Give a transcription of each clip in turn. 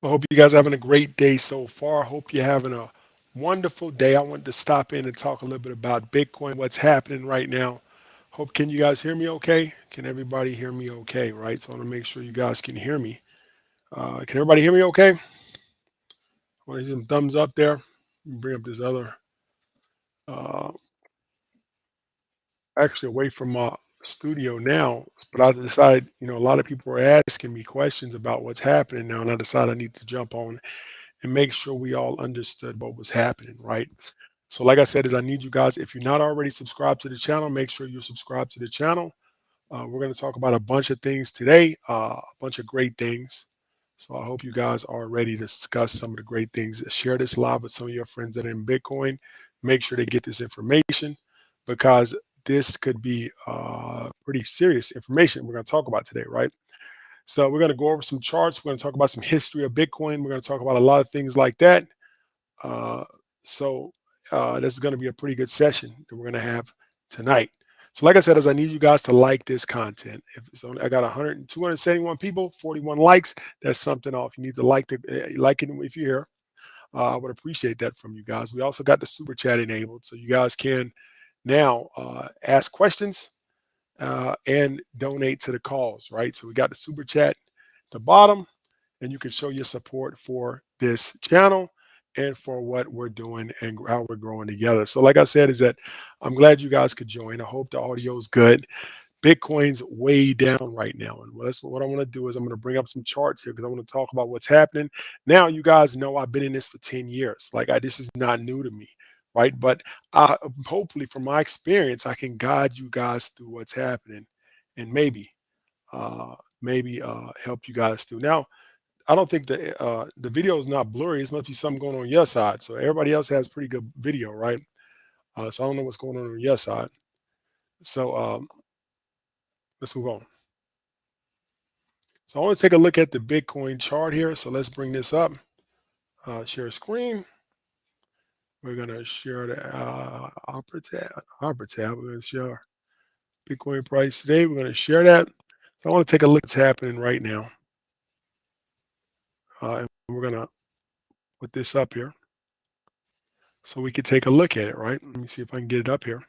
I hope you guys are having a great day so far. Hope you're having a wonderful day. I wanted to stop in and talk a little bit about Bitcoin, what's happening right now. Hope can you guys hear me okay? Can everybody hear me okay, right? So I want to make sure you guys can hear me. Can everybody hear me okay? I want to see some thumbs up there. Bring up this other, uh, actually away from my studio now, but I decided, a lot of people are asking me questions about what's happening now, and I decided I need to jump on and make sure we all understood what was happening, right? So, like I said, is I need you guys, if you're not already subscribed to the channel, make sure you're subscribed to the channel. We're going to talk about a bunch of things today, a bunch of great things. So I hope you guys are ready to discuss some of the great things. Share this live with some of your friends that are in Bitcoin. Make sure they get this information because this could be pretty serious information we're going to talk about today, right? So we're going to go over some charts. We're going to talk about some history of Bitcoin. We're going to talk about a lot of things like that. Uh, so this is going to be a pretty good session that we're going to have tonight. So like I said, as I need you guys to like this content. If it's only, I got 271 people, 41 likes. That's something off. You need to like it if you're here. I would appreciate that from you guys. We also got the super chat enabled, so you guys can now ask questions and donate to the cause, right? So we got the super chat at the bottom, and you can show your support for this channel and for what we're doing and how we're growing together. So like I said, is that I'm glad you guys could join. I hope the audio is good. Bitcoin's way down right now. And that's what I want to do is I'm going to bring up some charts here because I want to talk about what's happening. Now, you guys know I've been in this for 10 years. This is not new to me, right? But hopefully from my experience, I can guide you guys through what's happening and maybe help you guys through. Now, I don't think the video is not blurry. It must be something going on your side. So everybody else has pretty good video, right? So I don't know what's going on your side. So let's move on. So I want to take a look at the Bitcoin chart here. So let's bring this up. Share screen. We're gonna share the Opera tab. We're gonna share Bitcoin price today. We're gonna share that. So I want to take a look at what's happening right now. And we're gonna put this up here so we can take a look at it, right? Let me see if I can get it up here.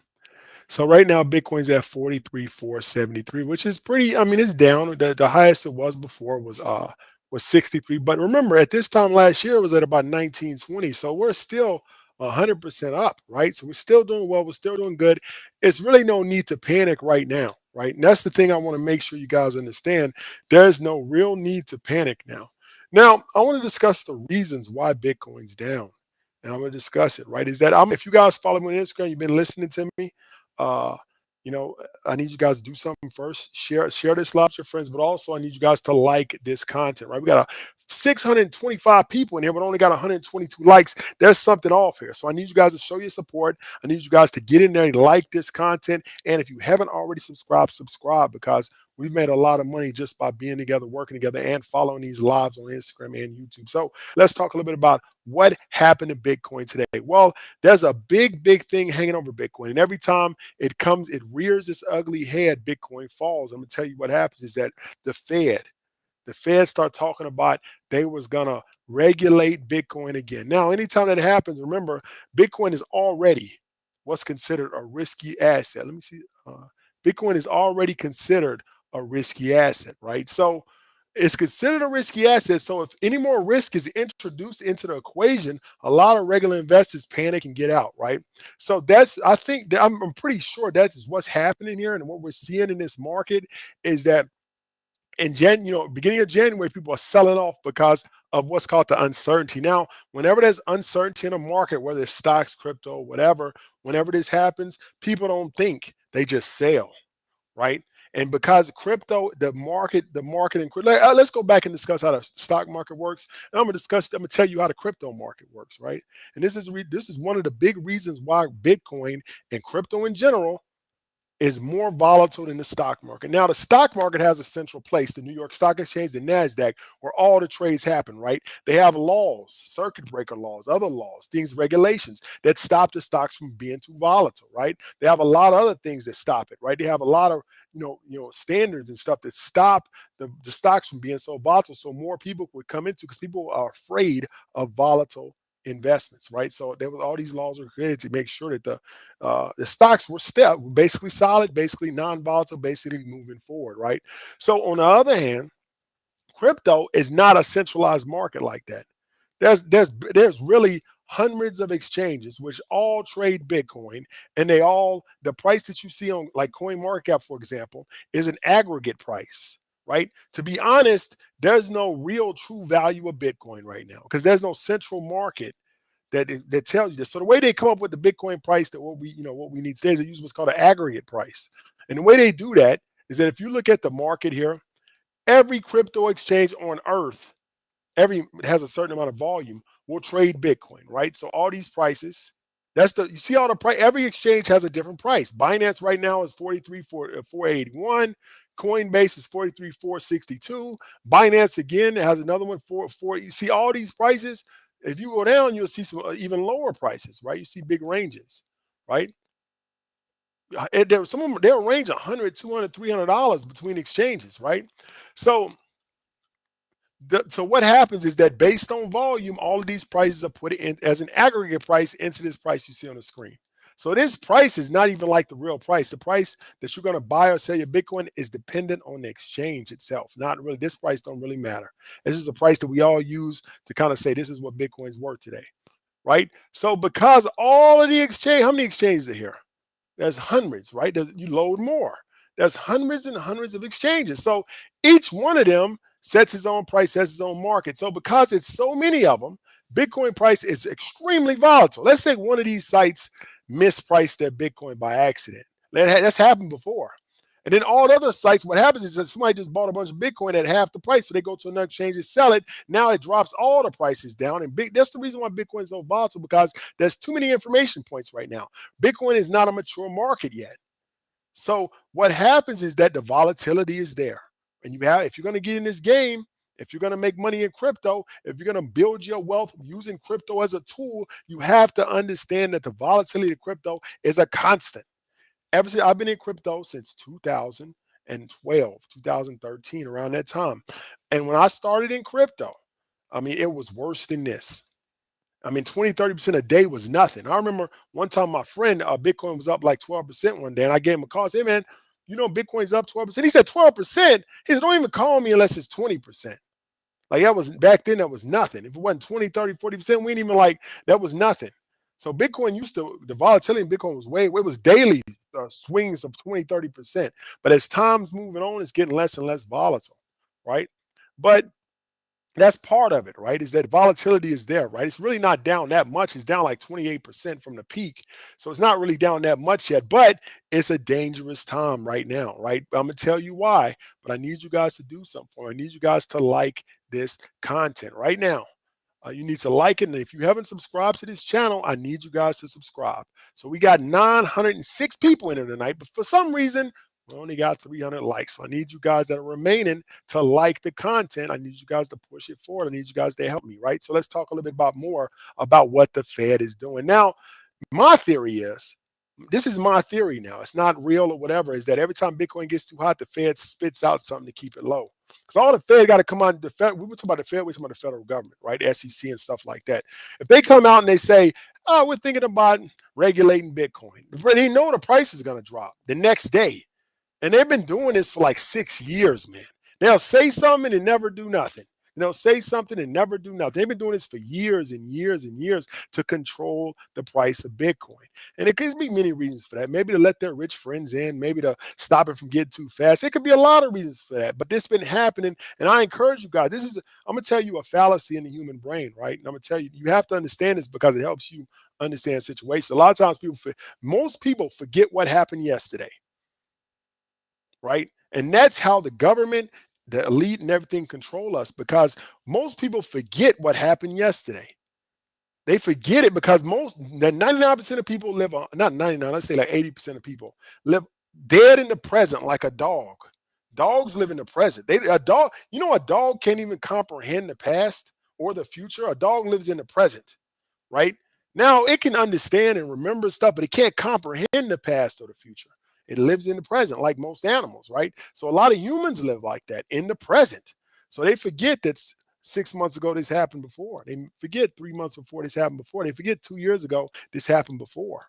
So right now, Bitcoin's at 43,473, which is pretty. I mean, it's down. The highest it was before was 63. But remember, at this time last year, it was at about 1920. So we're still 100% up, right? So we're still doing well. We're still doing good. It's really no need to panic right now, right? And that's the thing I want to make sure you guys understand. There's no real need to panic now. Now, I want to discuss the reasons why Bitcoin's down. And I'm going to discuss it, right? Is that if you guys follow me on Instagram, you've been listening to me. Uh, you know, I need you guys to do something first. Share this live with your friends, but also I need you guys to like this content, right? We got 625 people in here, but only got 122 likes. There's something off here. So I need you guys to show your support. I need you guys to get in there and like this content. And if you haven't already subscribed, subscribe because we've made a lot of money just by being together, working together, and following these lives on Instagram and YouTube. So let's talk a little bit about what happened to Bitcoin today. Well, there's a big thing hanging over Bitcoin. And every time it comes, it rears its ugly head, Bitcoin falls. I'm going to tell you what happens is that the Fed start talking about they was going to regulate Bitcoin again. Now, anytime that happens, remember, Bitcoin is already what's considered a risky asset. Let me see. Bitcoin is already considered a risky asset, right? So it's considered a risky asset. So if any more risk is introduced into the equation, a lot of regular investors panic and get out, right? So I think that I'm pretty sure that is what's happening here. And what we're seeing in this market is that beginning of January, people are selling off because of what's called the uncertainty. Now, whenever there's uncertainty in a market, whether it's stocks, crypto, whatever, whenever this happens, people don't think, they just sell, right? And because crypto, the market and crypto, let's go back and discuss how the stock market works. And I'm gonna tell you how the crypto market works, right? And this is one of the big reasons why Bitcoin and crypto in general is more volatile than the stock market. Now, the stock market has a central place, the New York Stock Exchange, the NASDAQ, where all the trades happen, right? They have laws, circuit breaker laws, other laws, things, regulations that stop the stocks from being too volatile, right? They have a lot of other things that stop it, right? They have a lot of, standards and stuff that stop the stocks from being so volatile. So more people would come into, because people are afraid of volatile investments, right? So there was all these laws were created to make sure that the stocks were basically solid, basically non-volatile, basically moving forward, right? So on the other hand, crypto is not a centralized market like that. There's really hundreds of exchanges which all trade Bitcoin, and the price that you see on like Coin Market Cap, for example, is an aggregate price, right? To be honest, there's no real true value of Bitcoin right now because there's no central market that tells you this. So the way they come up with the Bitcoin price, that what we need today, is they use what's called an aggregate price. And the way they do that is that if you look at the market here, every crypto exchange on earth, every has a certain amount of volume, will trade Bitcoin, right? So all these prices, you see all the price, every exchange has a different price. Binance right now is 481. Coinbase is 46462. Binance again has another one, 4. You see all these prices. If you go down, you'll see some even lower prices, right? You see big ranges, right? Some of them, they'll range 100, 200, $300 between exchanges, right? So so what happens is that based on volume, all of these prices are put in as an aggregate price into this price you see on the screen. So this price is not even like the real price. The price that you're going to buy or sell your Bitcoin is dependent on the exchange itself. Not really, this price don't really matter. This is a price that we all use to kind of say this is what Bitcoin's worth today, right? So because all of the exchange, how many exchanges are here? There's hundreds, right? You load more. There's hundreds and hundreds of exchanges. So each one of them sets his own price, sets his own market. So because it's so many of them, Bitcoin price is extremely volatile. Let's say one of these sites mispriced their Bitcoin by accident. That's happened before. And then all the other sites, what happens is that somebody just bought a bunch of Bitcoin at half the price, so they go to another exchange and sell it. Now it drops all the prices down. And that's the reason why Bitcoin is so volatile, because there's too many information points right now. Bitcoin is not a mature market yet. So what happens is that the volatility is there. And if you're going to get in this game, if you're going to make money in crypto, if you're going to build your wealth using crypto as a tool, you have to understand that the volatility of crypto is a constant. Ever since I've been in crypto since 2012, 2013, around that time. And when I started in crypto, I mean, it was worse than this. I mean, 20, 30% a day was nothing. I remember one time my friend, Bitcoin was up like 12% one day, and I gave him a call. I said, hey, man, Bitcoin's up 12%. He said, 12%? He said, don't even call me unless it's 20%. Like that was back then, that was nothing. If it wasn't 20, 30, 40%, we ain't even like, that was nothing. So Bitcoin the volatility in Bitcoin was it was daily swings of 20, 30%. But as time's moving on, it's getting less and less volatile, right? But that's part of it, right? Is that volatility is there, right? It's really not down that much. It's down like 28% from the peak. So it's not really down that much yet, but it's a dangerous time right now, right? I'm going to tell you why, but I need you guys to do something for me. I need you guys to like this content right now. You need to like it. And if you haven't subscribed to this channel, I need you guys to subscribe. So we got 906 people in here tonight, but for some reason, we only got 300 likes. So I need you guys that are remaining to like the content. I need you guys to push it forward. I need you guys to help me, right? So let's talk a little bit more about what the Fed is doing. Now, my theory is, this is my theory now, it's not real or whatever, is that every time Bitcoin gets too hot, the Fed spits out something to keep it low. Because all the Fed got to come out, the Fed, we were talking about the Fed, we're talking about the federal government, right? SEC and stuff like that. If they come out and they say, oh, we're thinking about regulating Bitcoin, but they know the price is going to drop the next day. And they've been doing this for like 6 years, man. They'll say something and never do nothing. They'll say something and never do nothing. They've been doing this for years and years and years to control the price of Bitcoin. And it could be many reasons for that. Maybe to let their rich friends in, maybe to stop it from getting too fast. It could be a lot of reasons for that. But this has been happening. And I encourage you guys, I'm going to tell you a fallacy in the human brain, right? And I'm going to tell you, you have to understand this because it helps you understand situations. A lot of times most people forget what happened yesterday. Right? And that's how the government, the elite, and everything control us, because most people forget what happened yesterday. They forget it because 99% of people live on, not 99, let's say like 80% of people live dead in the present like a dog. Dogs live in the present. A dog, a dog can't even comprehend the past or the future. A dog lives in the present, right? Now it can understand and remember stuff, but it can't comprehend the past or the future. It lives in the present, like most animals, right? So a lot of humans live like that in the present. So they forget that 6 months ago this happened before. They forget 3 months before this happened before. They forget 2 years ago this happened before.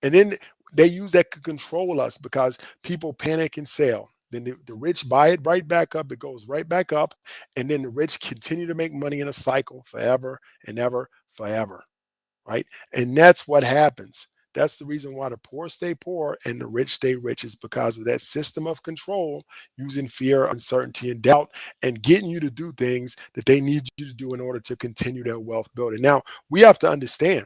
And then they use that to control us because people panic and sell. Then the rich buy it right back up. It goes right back up. And then the rich continue to make money in a cycle forever and ever, forever. Right. And that's what happens. That's the reason why the poor stay poor and the rich stay rich is because of that system of control using fear, uncertainty, and doubt and getting you to do things that they need you to do in order to continue their wealth building. Now, we have to understand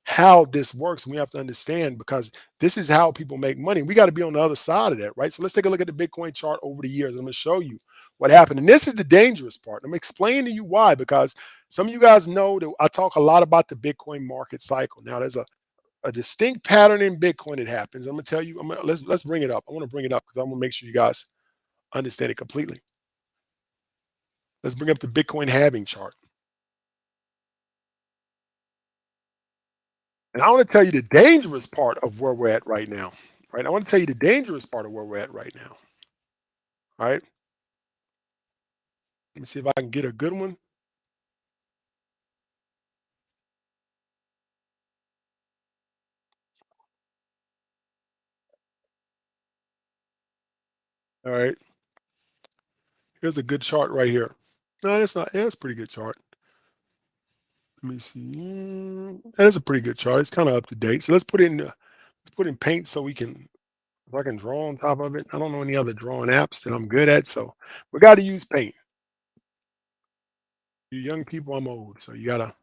how this works. We have to understand because this is how people make money. We got to be on the other side of that, right? So let's take a look at the Bitcoin chart over the years. I'm going to show you what happened. And this is the dangerous part. I'm explaining to you why, because some of you guys know that I talk a lot about the Bitcoin market cycle. Now, there's a distinct pattern in Bitcoin that happens. I'm going to tell you, let's bring it up. I want to bring it up because I want to make sure you guys understand it completely. Let's bring up the Bitcoin halving chart. And I want to tell you the dangerous part of where we're at right now. Right. I want to tell you the dangerous part of where we're at right now. All right. Let me see if I can get a good one. All right. Here's a good chart right here. No, that's not. Yeah, that's a pretty good chart. Let me see. That is a pretty good chart. It's kind of up to date. So let's put in paint so we can if I can draw on top of it. I don't know any other drawing apps that I'm good at, so we got to use paint. You young people, I'm old, so you gotta.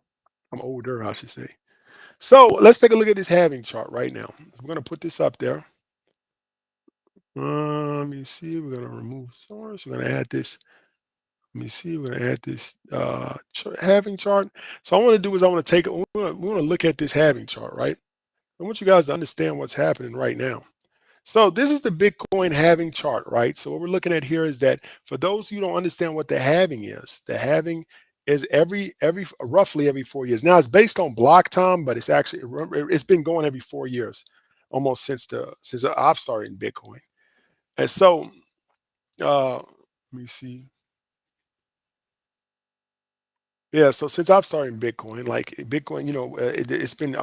I'm older, I should say. So let's take a look at this halving chart right now. We're gonna put this up there. Let me see. We're gonna remove source. We're gonna add this. Let me see. We're gonna add this halving chart. So I want to do is I want to take. We want to look at this halving chart, right? I want you guys to understand what's happening right now. So this is the Bitcoin halving chart, right? So what we're looking at here is that for those who don't understand what the halving is, the halving is every roughly every 4 years. Now it's based on block time, but it's actually it's been going every 4 years, almost since I've started in Bitcoin. And so let me see. Yeah, so since I've started in Bitcoin, like Bitcoin, it's been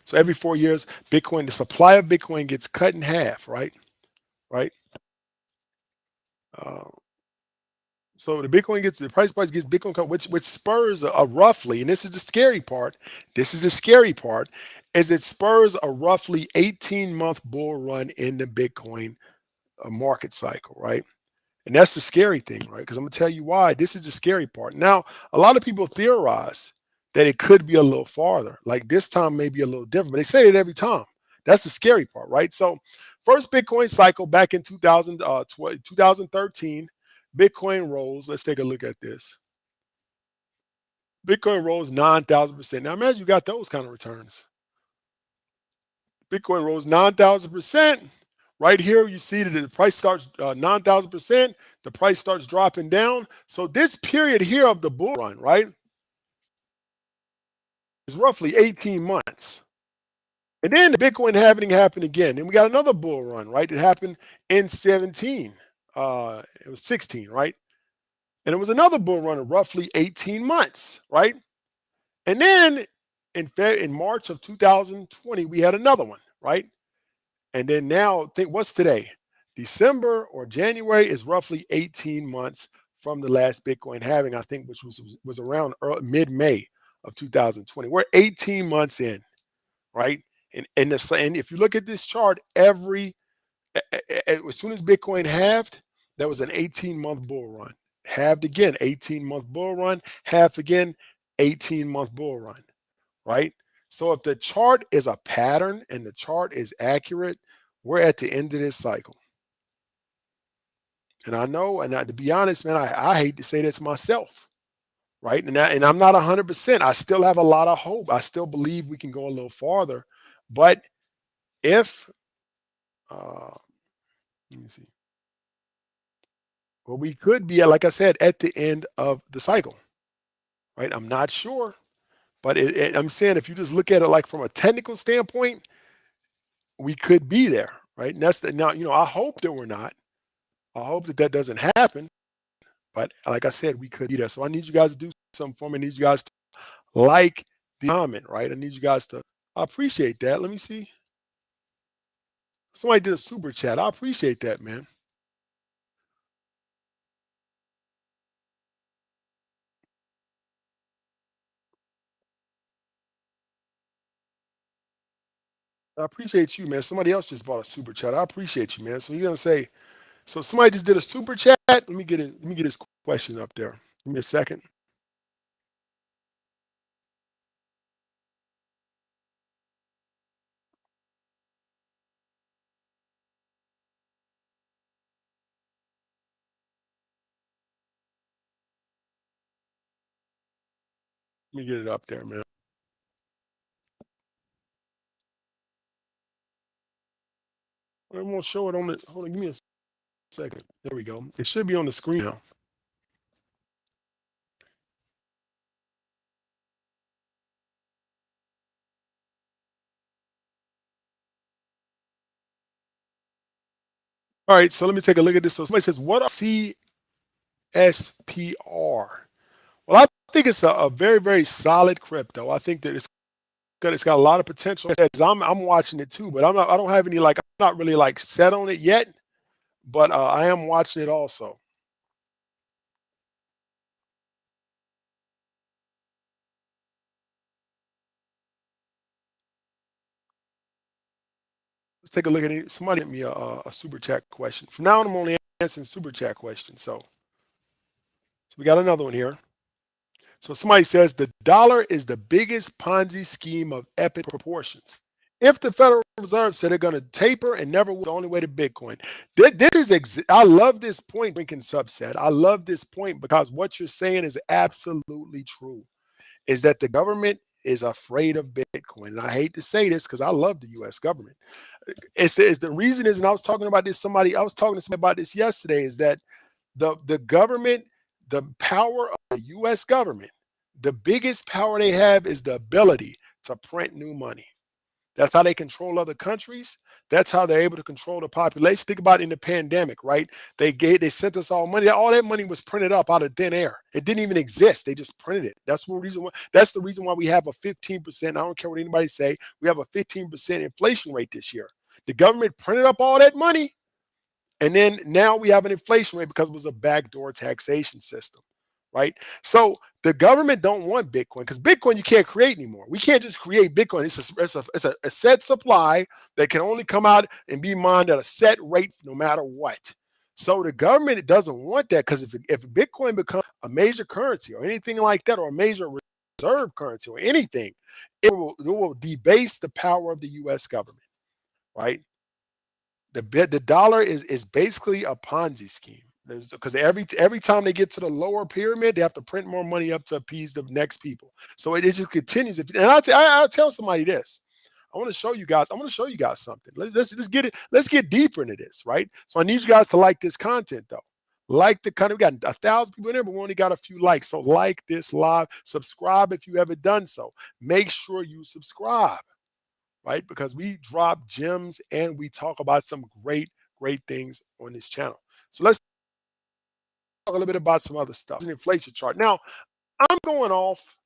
so every 4 years, Bitcoin, the supply of Bitcoin gets cut in half, right? Right. Uh, So the price gets Bitcoin cut, which spurs a roughly, and this is the scary part. This is the scary part, is it spurs a roughly 18-month bull run in the Bitcoin market cycle, right? And that's the scary thing, right? Because I'm gonna tell you why. This is the scary part. Now, a lot of people theorize that it could be a little farther. Like this time may be a little different, but they say it every time. That's the scary part, right? So, first Bitcoin cycle back in 2013, Bitcoin rose. Let's take a look at this. Bitcoin rose 9,000%. Now, imagine you got those kind of returns. Bitcoin rose 9,000%. Right here, you see that the price starts 9,000%. The price starts dropping down. So this period here of the bull run, right, is roughly 18 months. And then the Bitcoin halving happened again. Then we got another bull run, right? It happened in 17. It was 16, right? And it was another bull run of roughly 18 months, right? And then in March of 2020, we had another one, right? And then now, think what's today? December or January is roughly 18 months from the last Bitcoin halving, I think, which was around mid-May of 2020. We're 18 months in, right? And if you look at this chart, as soon as Bitcoin halved, that was an 18-month bull run. Halved again, 18-month bull run. Half again, 18-month bull run, right? So if the chart is a pattern and the chart is accurate, we're at the end of this cycle. And I know, to be honest, man, I hate to say this myself, right? And I'm not 100%. I still have a lot of hope. I still believe we can go a little farther. But if Uh, let me see. Well, we could be, like I said, at the end of the cycle, right? I'm not sure, but I'm saying if you just look at it like from a technical standpoint, we could be there, right? And that's now, I hope that we're not. I hope that that doesn't happen. But like I said, we could be there. So I need you guys to do something for me. I need you guys to like the comment, right? I need you guys to. I appreciate that. Let me see. Somebody did a super chat. I appreciate that, man. I appreciate you, man. Somebody else just bought a super chat. I appreciate you, man. So you're gonna say, so somebody just did a super chat. Let me get it. Let me get his question up there. Give me a second. Let me get it up there, man. I won't show it on the. Hold on. Give me a second. There we go. It should be on the screen now. All right. So let me take a look at this. So somebody says, what are CSPR? Well, I think it's a very, very solid crypto. I think that it's got a lot of potential. I'm watching it too, but I don't have any like I'm not really like set on it yet, but I am watching it also. Let's take a look at it. Somebody hit me a super chat question. From now on, I'm only answering super chat questions. So we got another one here. So somebody says the dollar is the biggest Ponzi scheme of epic proportions. If the Federal Reserve said they're going to taper and never will, the only way to Bitcoin. I love this point, Lincoln subset. I love this point because what you're saying is absolutely true. Is that the government is afraid of Bitcoin. And I hate to say this because I love the US government. It's the reason is, and I was talking to somebody about this yesterday, is that the government, the power of the US government, the biggest power they have is the ability to print new money. That's how they control other countries. That's how they're able to control the population. Think about it in the pandemic, right? They sent us all money. All that money was printed up out of thin air. It didn't even exist. They just printed it. That's the reason why we have a 15%. I don't care what anybody say. We have a 15% inflation rate this year. The government printed up all that money, and then now we have an inflation rate because it was a backdoor taxation system, right? So the government don't want Bitcoin because Bitcoin you can't create anymore. We can't just create Bitcoin. It's a set supply that can only come out and be mined at a set rate no matter what. So the government doesn't want that because if Bitcoin becomes a major currency or anything like that, or a major reserve currency or anything, it will debase the power of the U.S. government, right? The dollar is basically a Ponzi scheme because every time they get to the lower pyramid, they have to print more money up to appease the next people. So it just continues. And I'll tell somebody this. I want to show you guys. I want to show you guys something. Let's get it. Let's get deeper into this, right? So I need you guys to like this content though. Like the content. We got 1,000 people in there, but we only got a few likes. So like this live. Subscribe if you haven't done so. Make sure you subscribe, right? Because we drop gems and we talk about some great, great things on this channel. So let's talk a little bit about some other stuff. An inflation chart. Now, I'm going off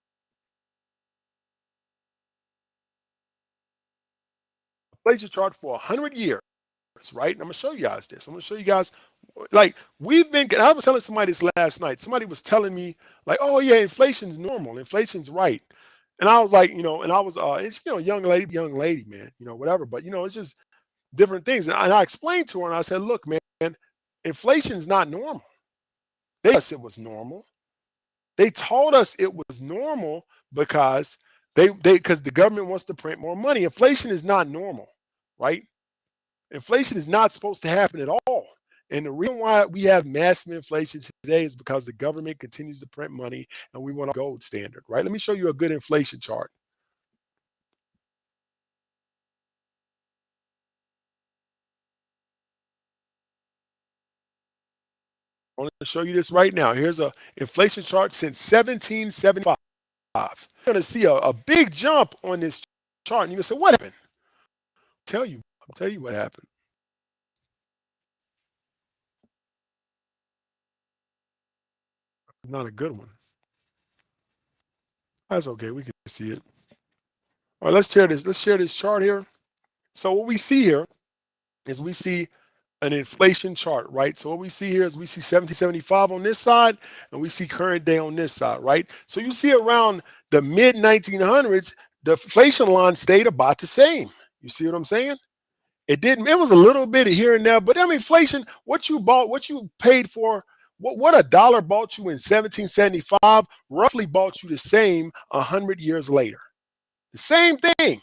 inflation chart for 100 years, right? And I'm going to show you guys this. I'm going to show you guys, like, I was telling somebody this last night. Somebody was telling me, like, oh, yeah, inflation's normal. Inflation's right. And I was like, and I was, it's, young lady, man, whatever. But, it's just different things. And I explained to her and I said, look, man, inflation is not normal. They told us it was normal. They told us it was normal because because the government wants to print more money. Inflation is not normal, right? Inflation is not supposed to happen at all. And the reason why we have massive inflation today is because the government continues to print money and we want a gold standard, right? Let me show you a good inflation chart. I want to show you this right now. Here's a inflation chart since 1775. You're going to see a big jump on this chart, and you're going to say, what happened? I'll tell you what happened. Not a good one. That's okay. We can see it. All right, let's share this. Let's share this chart here. So what we see here is we see an inflation chart, right? So what we see here is we see 1775 on this side, and we see current day on this side, right? So you see around the mid 1900s, the inflation line stayed about the same. You see what I'm saying? It didn't. It was a little bit here and there, but I mean, inflation. What you bought, what you paid for, what a dollar bought you in 1775, roughly bought you the same 100 years later. The same thing.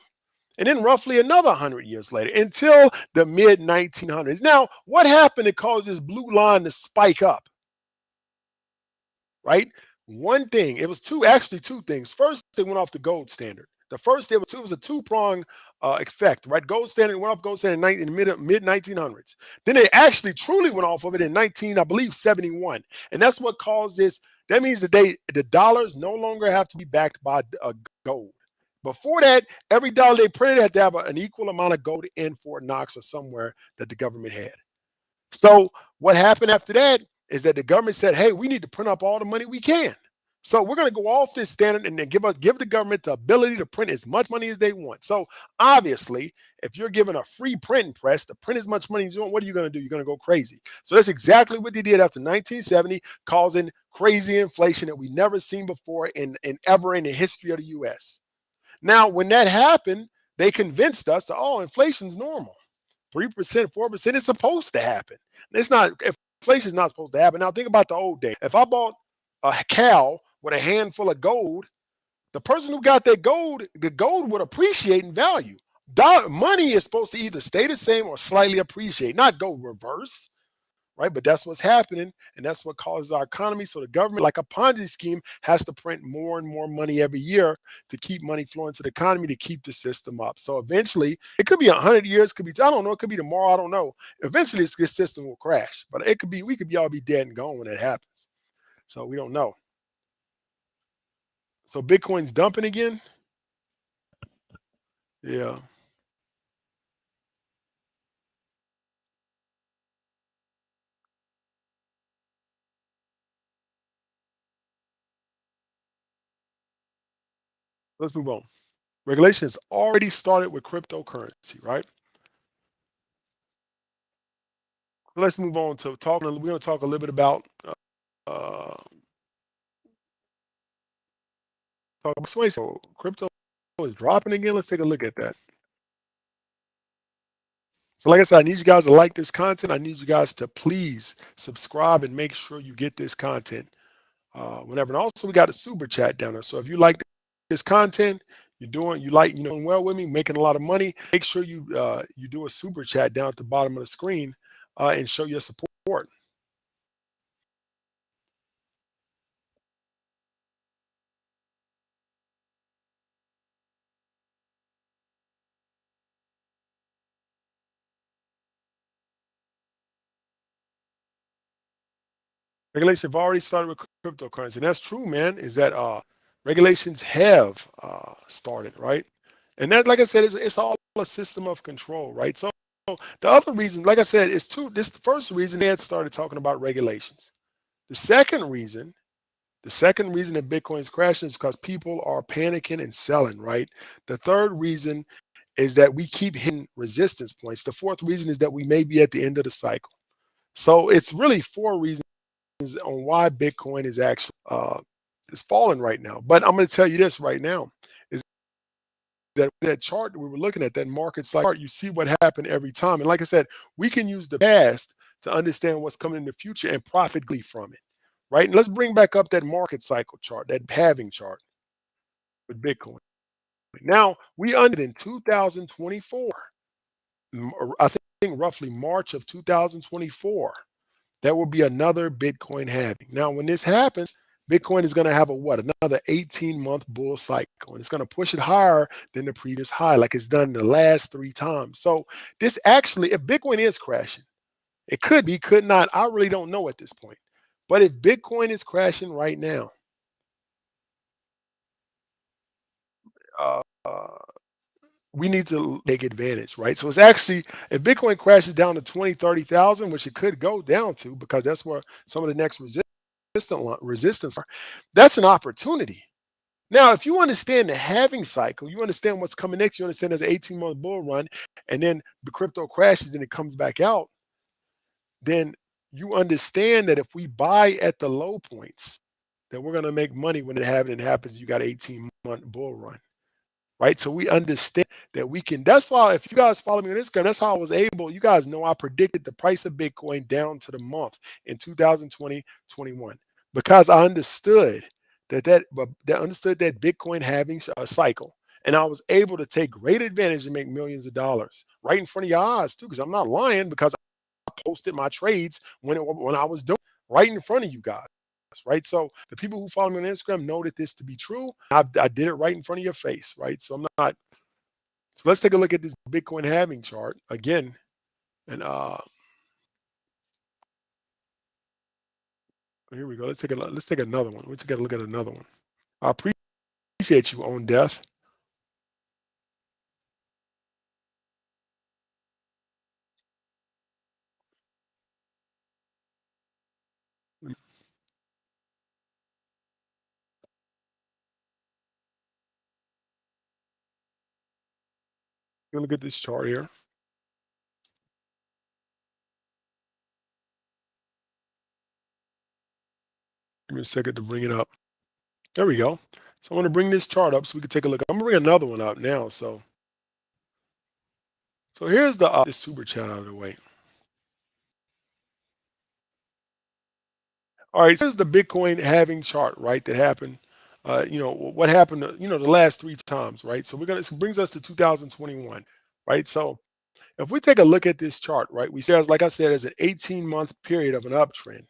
And then roughly another 100 years later until the mid 1900s. Now, what happened that caused this blue line to spike up? Right? One thing, it was actually two things. First, they went off the gold standard. The first, it was a two-pronged effect, right? Gold standard went off gold standard in the mid 1900s. Then they actually truly went off of it in 19, I believe, 71. And that's what caused this. That means that the dollars no longer have to be backed by gold. Before that, every dollar they printed had to have an equal amount of gold in Fort Knox or somewhere that the government had. So what happened after that is that the government said, hey, we need to print up all the money we can. So we're going to go off this standard and then give the government the ability to print as much money as they want. So obviously, if you're given a free printing press to print as much money as you want, what are you going to do? You're going to go crazy. So that's exactly what they did after 1970, causing crazy inflation that we never seen before in ever in the history of the U.S. Now, when that happened, they convinced us that, oh, inflation's normal. 3%, 4% is supposed to happen. It's not, inflation is not supposed to happen. Now, think about the old days. If I bought a cow with a handful of gold, the person who got that gold, the gold would appreciate in value. Money is supposed to either stay the same or slightly appreciate, not go reverse. Right, but that's what's happening, and that's what causes our economy. So the government, like a Ponzi scheme, has to print more and more money every year to keep money flowing to the economy to keep the system up. So eventually, it could be 100 years, could be, I don't know, it could be tomorrow, I don't know. Eventually, this system will crash, but it could be, we could be all be dead and gone when it happens. So we don't know. So Bitcoin's dumping again. Yeah, let's move on. Regulation has already started with cryptocurrency, right? Let's move on to talking. We're going to talk a little bit about uh, so crypto is dropping again. Let's take a look at that. So like I said, I need you guys to like this content. I need you guys to please subscribe and make sure you get this content whenever. And also, we got a super chat down there. So if you like this content, you're doing well with me, making a lot of money, make sure you do a super chat down at the bottom of the screen and show your support. Regulations have already started with cryptocurrency. And that's true, man, is that regulations have started, right? And that, like I said, it's all a system of control, right? So the other reason, like I said, is two. This the first reason they had started talking about regulations. The second reason, that Bitcoin is crashing is because people are panicking and selling, right? The third reason is that we keep hitting resistance points. The fourth reason is that we may be at the end of the cycle. So it's really four reasons on why Bitcoin is falling right now. But I'm going to tell you this right now is that chart that we were looking at, that market cycle chart, you see what happened every time. And like I said, we can use the past to understand what's coming in the future and profit from it. Right. And let's bring back up that market cycle chart, that halving chart with Bitcoin. Now we ended in 2024. I think roughly March of 2024. There will be another Bitcoin halving. Now, when this happens, Bitcoin is going to have another 18-month bull cycle, and it's going to push it higher than the previous high, like it's done the last 3 times. So this actually, if Bitcoin is crashing, it could be, could not. I really don't know at this point. But if Bitcoin is crashing right now, uh, we need to take advantage, right? So it's actually, if Bitcoin crashes down to 20, 30,000, which it could go down to, because that's where some of the next resistance are, that's an opportunity. Now, if you understand the halving cycle, you understand what's coming next, you understand there's an 18-month bull run, and then the crypto crashes and it comes back out, then you understand that if we buy at the low points, that we're going to make money when it happens. You got an 18-month bull run, right? So we understand that we can. That's why if you guys follow me on Instagram, that's how I was able. You guys know I predicted the price of Bitcoin down to the month in 2020, 21, because I understood that understood that Bitcoin having a cycle, and I was able to take great advantage and make millions of dollars right in front of your eyes too. Because I'm not lying, because posted my trades when I was doing right in front of you guys. Right. So the people who follow me on Instagram know that this to be true. I did it right in front of your face. Right. So I'm not. So let's take a look at this Bitcoin halving chart again. And here we go. Let's take another one. Let's take a look at another one. I appreciate you, On Death. You're gonna get this chart here. Give me a second to bring it up. There we go. So I'm gonna bring this chart up so we can take a look. I'm gonna bring another one up now. So here's this super chat out of the way. All right, here's the Bitcoin halving chart, right? That happened. What happened? The last three times, right? So this brings us to 2021, right? So if we take a look at this chart, right, we see, as like I said, there's an 18-month period of an uptrend.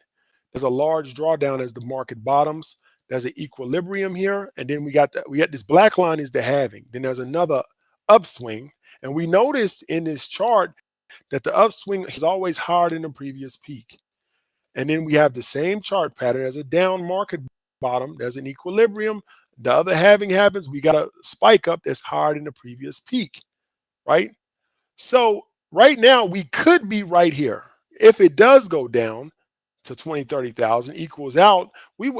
There's a large drawdown as the market bottoms. There's an equilibrium here, and then we got this black line is the halving. Then there's another upswing, and we noticed in this chart that the upswing is always higher than the previous peak. And then we have the same chart pattern as a down market bottom. There's an equilibrium. The other halving happens. We got a spike up that's higher than the previous peak, right? So right now we could be right here. If it does go down to 20, 30,000, equals out, in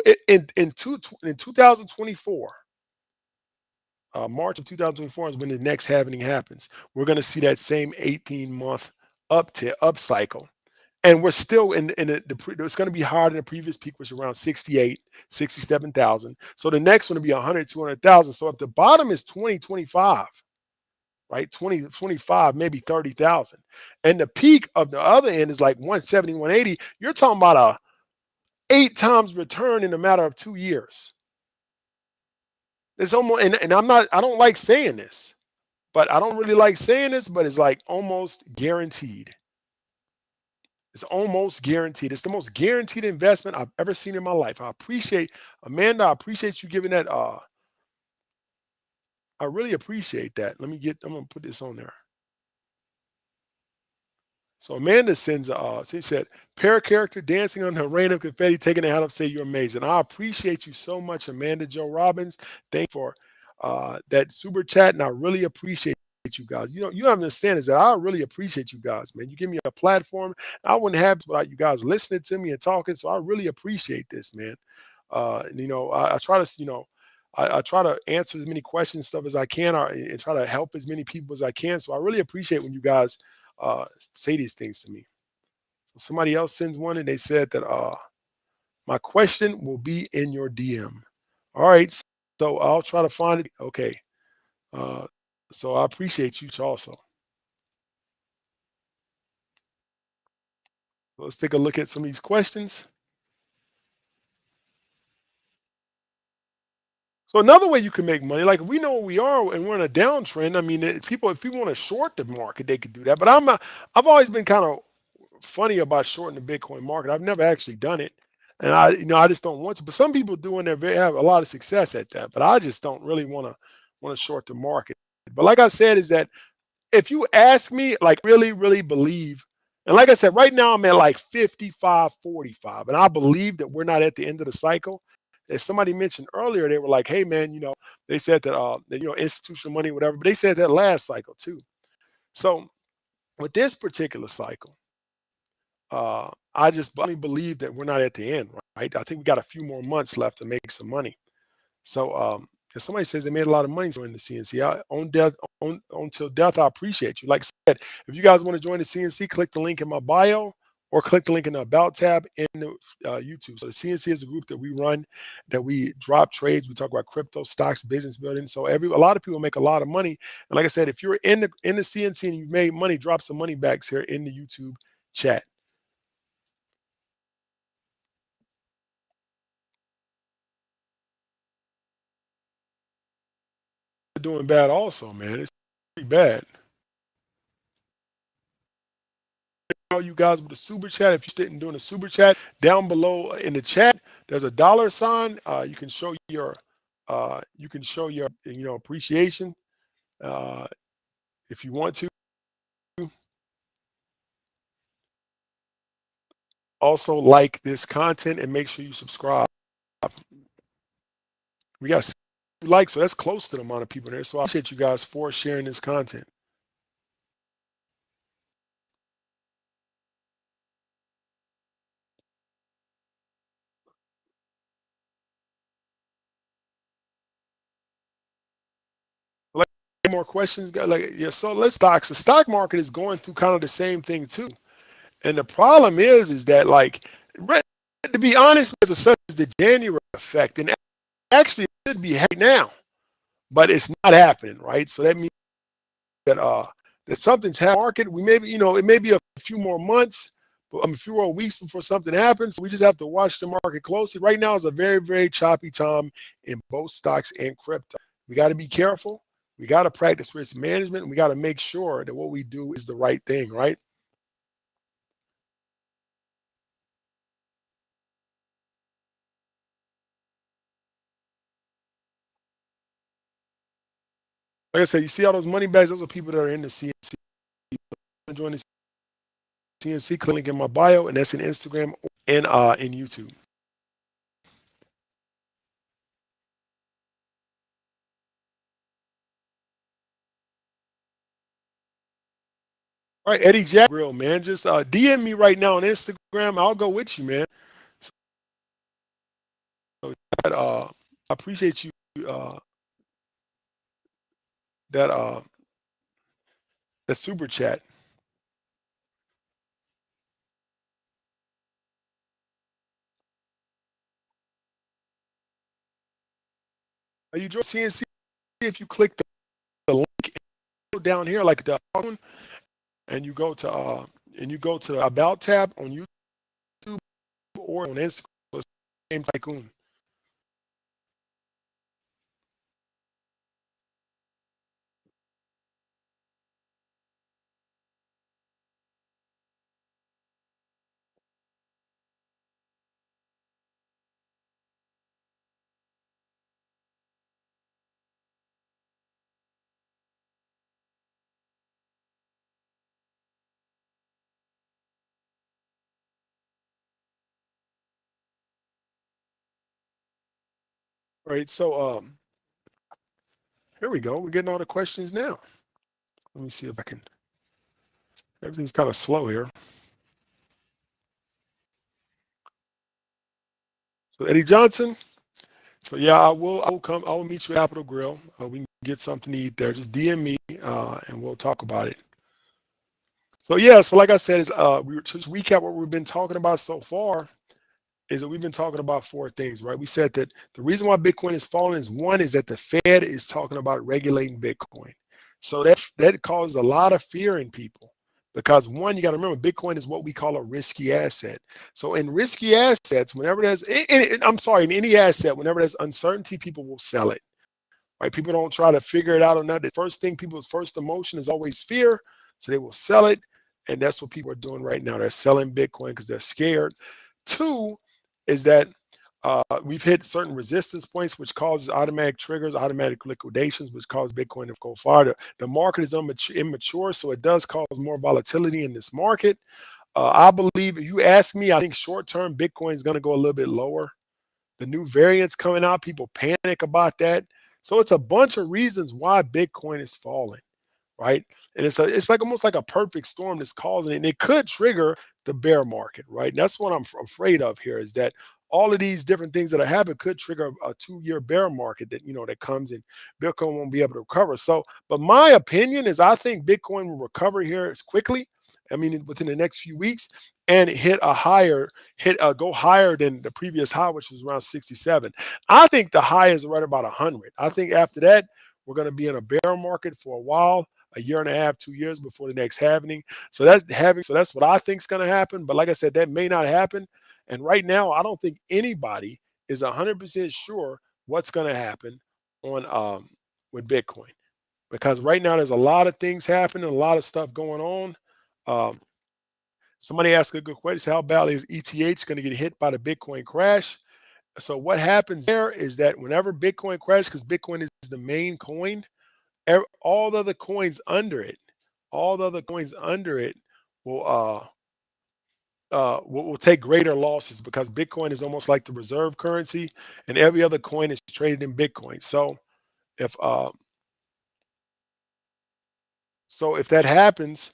2024, March of 2024 is when the next halving happens. We're going to see that same 18-month up cycle. And we're still it's going to be higher than the previous peak, which was around 68, 67,000. So the next one will be 100, 200,000. So if the bottom is 20, 25, right, 20, 25, maybe 30,000, and the peak of the other end is like 170, 180, you're talking about a 8 times return in a matter of 2 years. It's almost, and I don't like saying this, but I don't really like saying this, but it's like almost guaranteed. It's almost guaranteed. It's the most guaranteed investment I've ever seen in my life. I appreciate, Amanda. I appreciate you giving that. I really appreciate that. I'm gonna put this on there. So Amanda sends, she said, pair character dancing on her rain of confetti, taking it out of say you're amazing. I appreciate you so much, Amanda Joe Robbins. Thank you for that super chat, and I really appreciate you guys. You understand is that I really appreciate you guys, man. You give me a platform. I wouldn't have this without you guys listening to me and talking. So I really appreciate this, man. I try to, I try to answer as many questions stuff as I can, and try to help as many people as I can. So I really appreciate when you guys say these things to me. So somebody else sends one and they said that my question will be in your DM. All right, so I'll try to find it. Okay, uh, so I appreciate you also. So let's take a look at some of these questions. So another way you can make money, like if we know where we are and we're in a downtrend, I mean, if people want to short the market, they could do that. But I've always been kind of funny about shorting the Bitcoin market. I've never actually done it, and I just don't want to. But some people do, and they have a lot of success at that. But I just don't really want to short the market. But like I said, is that if you ask me, like really, really believe And like I said, right now I'm at like 55.45, and I believe that we're not at the end of the cycle. As somebody mentioned earlier, they were like, "Hey, man, they said that institutional money, whatever," but they said that last cycle too. So with this particular cycle, I just believe that we're not at the end, right? I think we got a few more months left to make some money. So if somebody says they made a lot of money joining the CNC, on death, until death, I appreciate you. Like I said, if you guys want to join the CNC, click the link in my bio or click the link in the about tab in the YouTube. So the CNC is a group that we run, that we drop trades. We talk about crypto, stocks, business building. So a lot of people make a lot of money. And like I said, if you're in the CNC and you've made money, drop some money backs here in the YouTube chat. Doing bad also, man. It's pretty bad. You guys with the super chat. If you're interested in doing a super chat, down below in the chat, there's a dollar sign. You can show your appreciation uh, if you want to. Also like this content and make sure you subscribe. We got 60 likes, so that's close to the amount of people there. So I appreciate you guys for sharing this content. Like, more questions? Like, yeah. So let's stocks. The stock market is going through kind of the same thing too. And the problem is that, like, to be honest, as such as the January effect, and actually it should be happening now, but it's not happening, right? So that means that that something's happening. Market, we maybe it may be a few more months, a few more weeks before something happens. We just have to watch the market closely. Right now is a very, very choppy time in both stocks and crypto. We got to be careful. We got to practice risk management. We got to make sure that what we do is the right thing, right? Like I said, you see all those money bags, those are people that are in the CNC. Join the CNC, click in my bio, and that's in Instagram and in YouTube. All right, Eddie Jack, real man, just DM me right now on Instagram. I'll go with you, man. So I appreciate you that that super chat. Are you join CNC? If you click the link down here, like the one, and you go to the about tab on YouTube or on Instagram, same tycoon. All right, so here we go. We're getting all the questions now. Let me see if I can. Everything's kind of slow here. So Eddie Johnson. So yeah, I will come. I will meet you at Capitol Grill. We can get something to eat there. Just DM me and we'll talk about it. So yeah, so like I said, is we were just recap what we've been talking about so far. Is that we've been talking about four things, right? We said that the reason why Bitcoin is falling is one is that the Fed is talking about regulating Bitcoin. So that causes a lot of fear in people because one, you got to remember Bitcoin is what we call a risky asset. So in risky assets, whenever there's, I'm sorry, in any asset, whenever there's uncertainty, people will sell it, right? People don't try to figure it out or not. The first thing, people's first emotion is always fear. So they will sell it. And that's what people are doing right now. They're selling Bitcoin because they're scared. Two is that we've hit certain resistance points, which causes automatic triggers, automatic liquidations, which cause Bitcoin to go farther. The market is immature, so it does cause more volatility in this market. I believe, if you ask me, I think short term Bitcoin is going to go a little bit lower. The new variants coming out, people panic about that. So it's a bunch of reasons why Bitcoin is falling, right? And it's like almost like a perfect storm that's causing it. And it could trigger the bear market, right? And that's what I'm afraid of here, is that all of these different things that are happening could trigger a 2-year bear market that that comes and Bitcoin won't be able to recover. So, but my opinion is I think Bitcoin will recover here as quickly. I mean, within the next few weeks, and hit a higher go higher than the previous high, which was around 67. I think the high is right about 100. I think after that we're going to be in a bear market for a while, a year and a half, 2 years before the next halving. So that's what I think is going to happen. But like I said, that may not happen. And right now, I don't think anybody is 100% sure what's going to happen on with Bitcoin, because right now there's a lot of things happening, a lot of stuff going on. Um, Somebody asked a good question: how badly is ETH going to get hit by the Bitcoin crash? So what happens there is that whenever Bitcoin crashes, because Bitcoin is the main coin, all the other coins under it, all the other coins under it will will take greater losses, because Bitcoin is almost like the reserve currency, and every other coin is traded in Bitcoin. If uh, if that happens,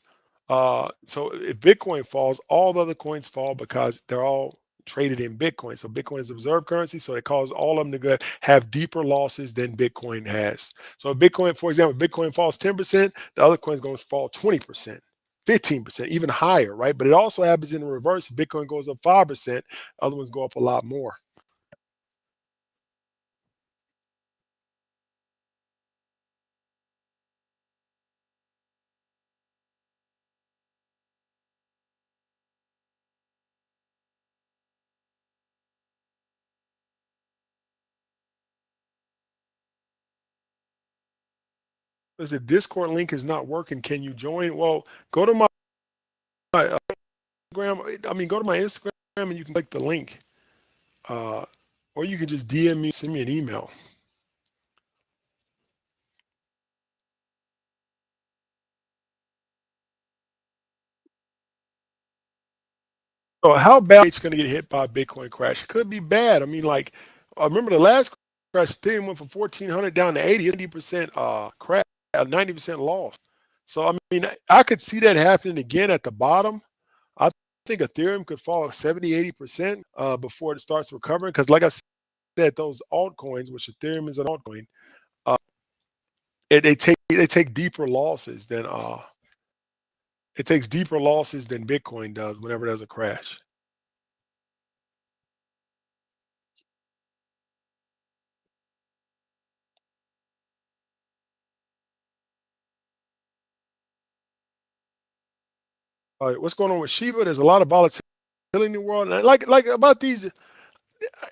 so if Bitcoin falls, all the other coins fall because they're all traded in Bitcoin. So Bitcoin is a reserve currency, so it causes all of them to have deeper losses than Bitcoin has. So if Bitcoin, for example, Bitcoin falls 10%, the other coin's going to fall 20%. 15%, even higher, right? But it also happens in the reverse. If Bitcoin goes up 5%, other ones go up a lot more. If the Discord link is not working, can you join? Well, go to my Instagram. I mean, go to my Instagram and you can click the link, uh, or you can just DM me, send me an email. So how bad it's going to get hit by a Bitcoin crash? It could be bad. I mean, like, I remember the last crash, Ethereum went from 1,400 down to 80% crash, 90% loss. So I mean, I could see that happening again at the bottom. I think Ethereum could fall 70, 80% before it starts recovering. Because like I said, those altcoins, which Ethereum is an altcoin, uh, they take deeper losses than it takes deeper losses than Bitcoin does whenever there's a crash. All right, what's going on with Shiba? There's a lot of volatility in the world, and like about these,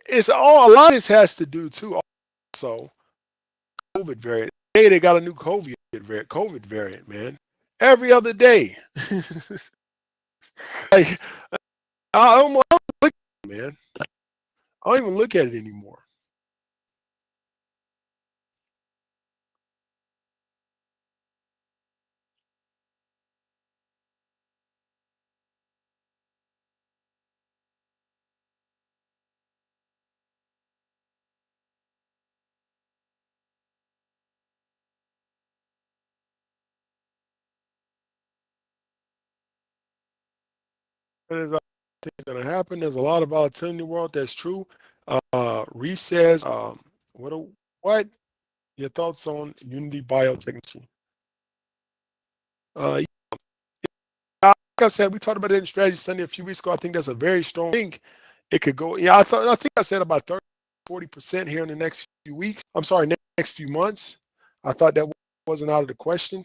it's all a lot of this has to do too. Also, COVID variant. Hey, they got a new COVID variant, man. Every other day. Like I don't look at it, man. I don't even look at it anymore. There's a things gonna happen. There's a lot of volatility in the world. That's true. Reese says, what your thoughts on Unity Biotechnology? Uh, like I said, we talked about it in Strategy Sunday a few weeks ago. I think that's a very strong thing. It could go. Yeah, I think I said about 30, 40% here in the next few weeks. I'm sorry, next few months. I thought that wasn't out of the question.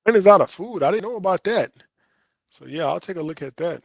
And it's out of food. I didn't know about that. So yeah, I'll take a look at that.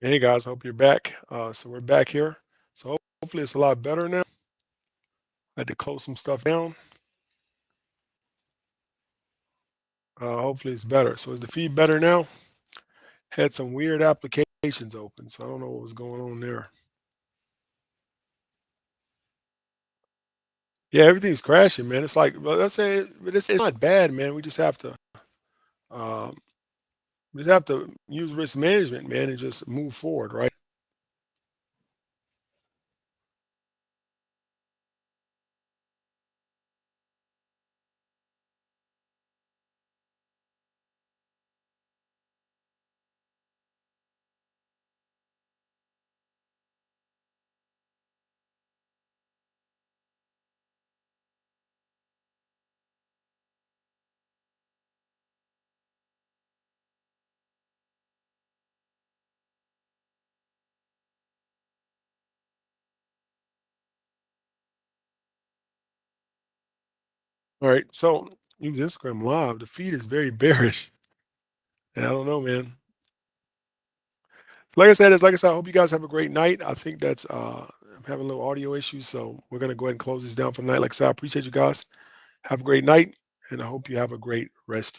Hey guys, hope you're back. So we're back here. So hopefully it's a lot better now. I had to close some stuff down. Hopefully it's better. So is the feed better now? Had some weird applications open, so I don't know what was going on there. Yeah, everything's crashing, man. It's like, well, let's say, but it's not bad, man. Um, we just have to use risk management, man, and just move forward, right? All right. So use Instagram Live. The feed is very bearish. And I don't know, man. Like I said, I hope you guys have a great night. I think that's I'm having a little audio issues, so we're gonna go ahead and close this down for the night. Like I said, I appreciate you guys. Have a great night, and I hope you have a great rest